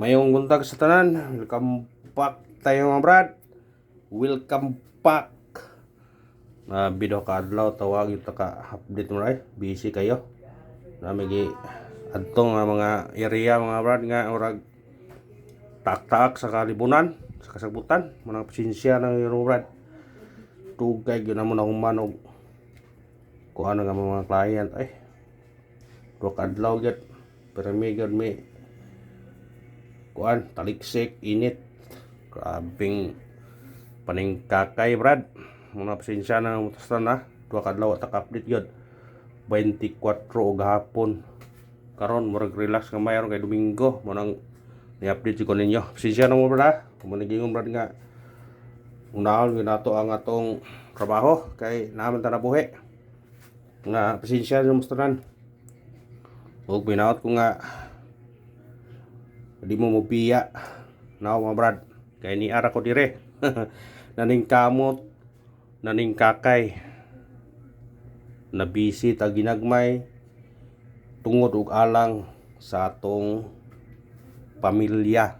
Mayong buntag sa tanan. Welcome back tayo mga brad. Welcome back. Video ka adlaw tawag ito ka update mo ray. Busy kayo. Namigi adtong mga area mga brad nga orag tak-tak sa kalibunan, sa kasabutan, manang pasensya ng mga brad. Tugay gyud namo na humanog. Kuan nga mga client ay. Dok adlaw gyud. Pero may gyud may kuan taliksik init grabing paningkakay brad muna pasensya na mutastan na duha ka adlaw ta update gyud 24 og hapon karon murag relax nga mayroon kay Domingo mo nang ni-update ko ninyo pasensya na mo brad mo nagingon brad nga unahon gyud nato ang atong trabaho kay naman ta nabuhi nga pasensya na mustanan ug binaot ko nga di mo mupiya na mga brad kay ni ara ko dire naning kamot naning kakay na busy ta ginagmay tungod og alang sa atong pamilya.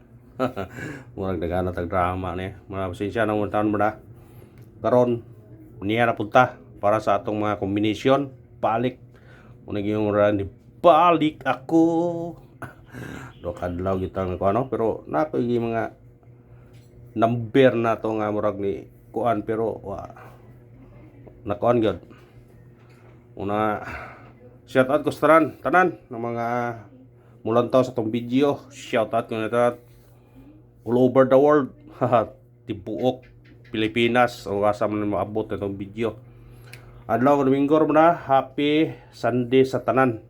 Murag dagana tag drama ni mga pasensya nang taon mo na karon niya na punta para sa atong mga kombinasyon balik unang yung ni balik ako do kadlaw gitang ko ano pero nako yung mga number na to nga murag ni kuan pero nakuan gyud una shout out ko sa tanan ng mga mulantaw sa tong video shout out ko na all over the world tibuok Pilipinas o asa man maabot itong video adlaw Domingo na happy Sunday sa tanan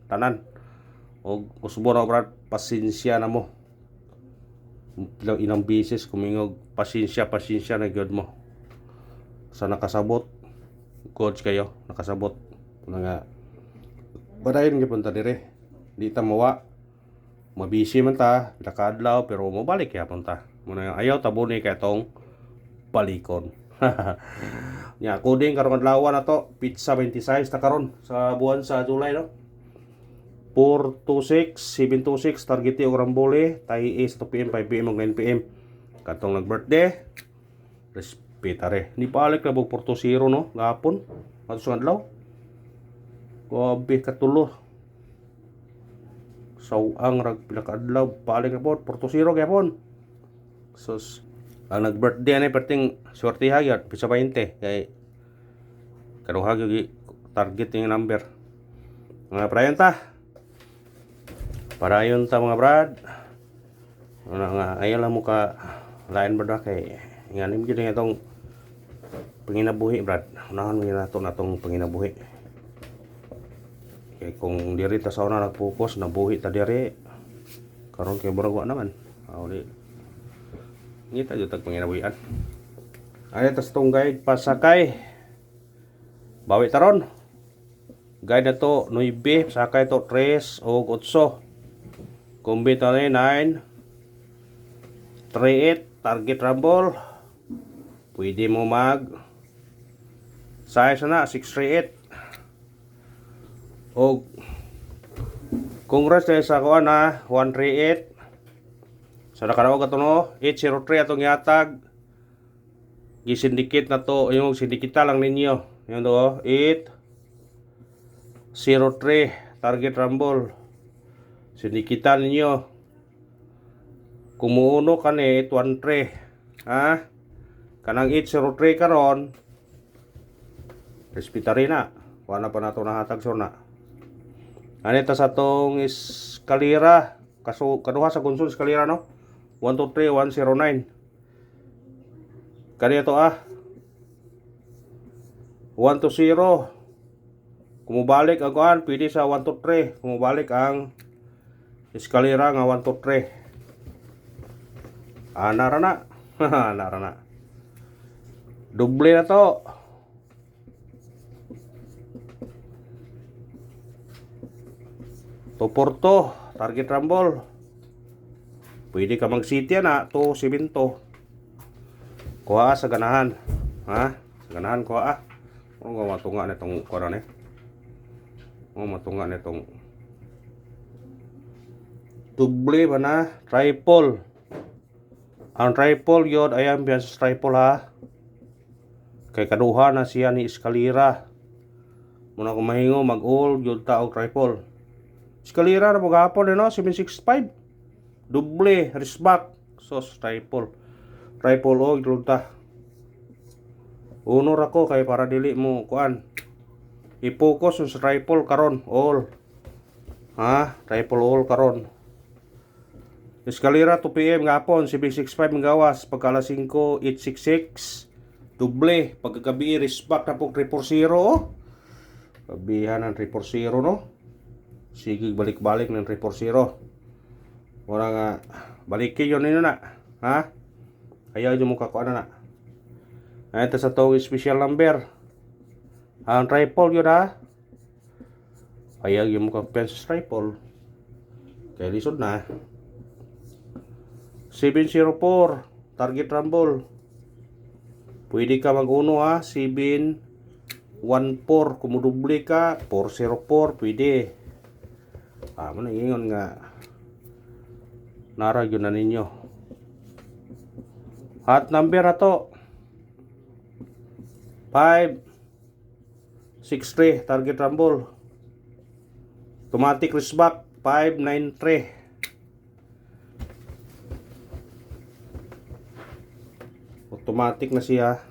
og usbo na brad pasensya na mo ilang beses kumingog pasensya na gyud mo sa nakasabot coach kayo nakasabot nga badayon gyud punta dire di ta mawa mabisi man ta nakadlaw pero mobalik ya punta muna ayaw tabuni kay tong balikon nya coding karon adlaw na to pizza 26 ta karon sa buwan sa July no 426-726 target og Rambole tahi is 2 PM 5 PM ug 9 PM katong nag-birthday respetare ni balik na bug 420 no gahapon ato sa adlaw gobe katulo sawang rag pila ka adlaw balik na pod 420 gyapon sus ang nag-birthday ni perting swerte hagyat pisa 20 kay kaduha gyud target yung number mga prayon ta parayon ta mga brad nga ayaw lang mo ka lain brad kay nganim gyud itong panginabuhi brad unahan mo nato natong panginabuhi kay kung diri ta sa una nag-focus nabuhi ta diri karon kay murag wa naman di ngita jud tag panginabuhian ay tas tong guide pasakay bawi taron guide na to 9 sakay to 3 o 8 kumbito na 9 38 target rumble pwede mo mag size na 638 o congress tayo sa kuha na 138 sa nakaraog ito no 803 atong yatag gisindikit na to yung sindikita lang ninyo yun to 803 target rumble sindikita ninyo kumuuno ka ni 813 kanang 803 karon respetary na wala pa nato nahatag sona anita sa tong eskalera kaduha sa konsul eskalera no 123 109 kaniya to 120 kumubalik ang kuan pwede sa 123 kumubalik ang eskalera nga 123 narana narana doble na to to porto target rumble pwede ka mag city na to 7 to kuha sa ganahan sa ganahan kuha kung matunga nitong kuha na matunga nitong Doble ba na? Triple. Ang triple yun, ayan yan sa triple ha. Kay kaduha na siya ni eskalera. Muna kung mahingo, mag-all, yun taog triple. Eskalera na maghapon, 765. Doble, wristback. So, triple. Triple o, yun ta. Unor ako, kay para dili mo, kuan. I-focus sa triple karon, all. Ha? Triple all karon. Eskalera 2 PM gapon, 765 gawas, pagka alas 5, 866. Doble, pagkagabi wristback na po 340 oh. Kabihan ng 340 no. Sige balik-balik ng 340. Wala nga balikin yun nino na. Ha? Ayaw nyo mo kakuan na. Ito sa tawag special number. Ang triple yun ha. Ayaw nyo mo kakuan sa triple. Kaya lisod na. 704 target rumble. Pwede ka mag-uno ha. 714 kumuduble ka. 404 pwede. Manangingon nga. Nara yun na ninyo. Hot number na to. 563 target rumble. Automatic wristback 593. Automatic na siya.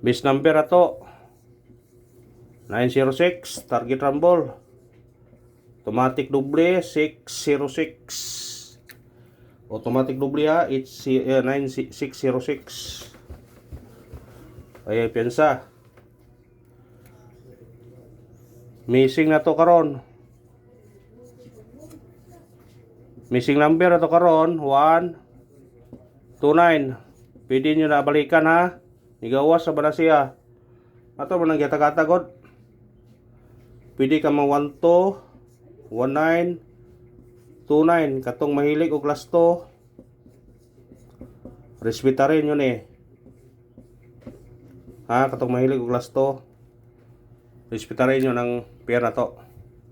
Base number na to 906 target rumble. Automatic doble 606. Automatic doble ha 9606. Ay piyansa. Missing na to karon. Missing number na to karon 129. Pwede nyo na balikan ha. Nigawas sa bala siya. Ato mo nang gata-gatagod. Pwede ka mang 12 19 29 katong mahilig og class 2. Respeta rin yun eh. Ha, katong mahilig og class 2. Respeta rin yun ang pair na to.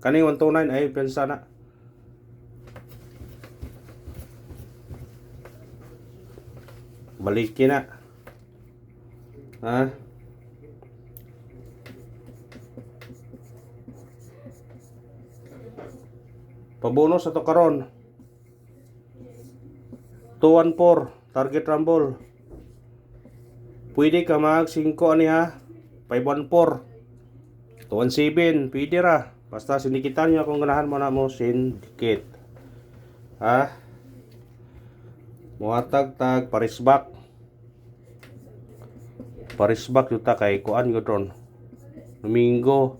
Kaning 129 ay pensa na. Balikin na. Ha? Pabonus ato karon. 214 target rumble. Pwede ka mag 5 ani ha. 514. 217 pwede ra. Basta sindikitan niyo kung ganahan mo na mo sindikit. Ha? Muhatag-tag parisbak. Parisbak yuta kay kuan gudron. Domingo.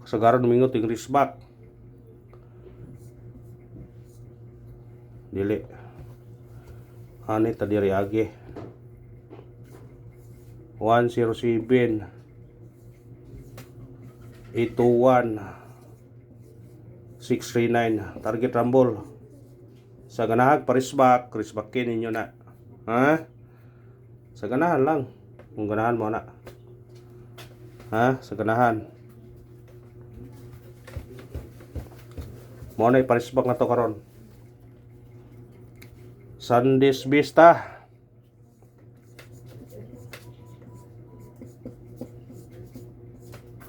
Kasagaran Domingo ting risbak. Dili. Ani ta diri agi. 107 821 639 target rumble. Sa ganahag parisbak, risbakin ninyo na. Ha? Sa ganahan lang. Kung ganahan mo na. Ha? Sa ganahan. Mo na iparisbak na to karon. Sandis Vista.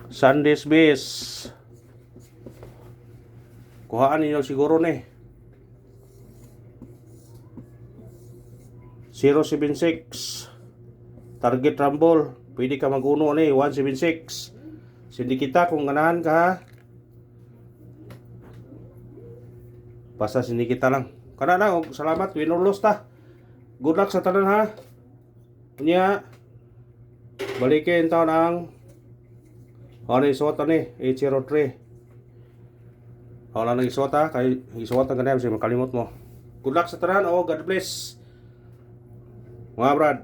Sandis Bis. Kuhaan ninyo siguro ni. 076 target rumble. Pwede ka mag-uno ni 176. Sindikita kung ganahan ka ha. Basta sindikita lang. Kana na og salamat winulos ta. Good luck sa tanan ha. Unya balikin taon ang ano isuot ni 803. Wala nang isuot ha kay isuot ang ganyan kasi makalimot mo. Good luck sa tanan o God bless. Mga brad.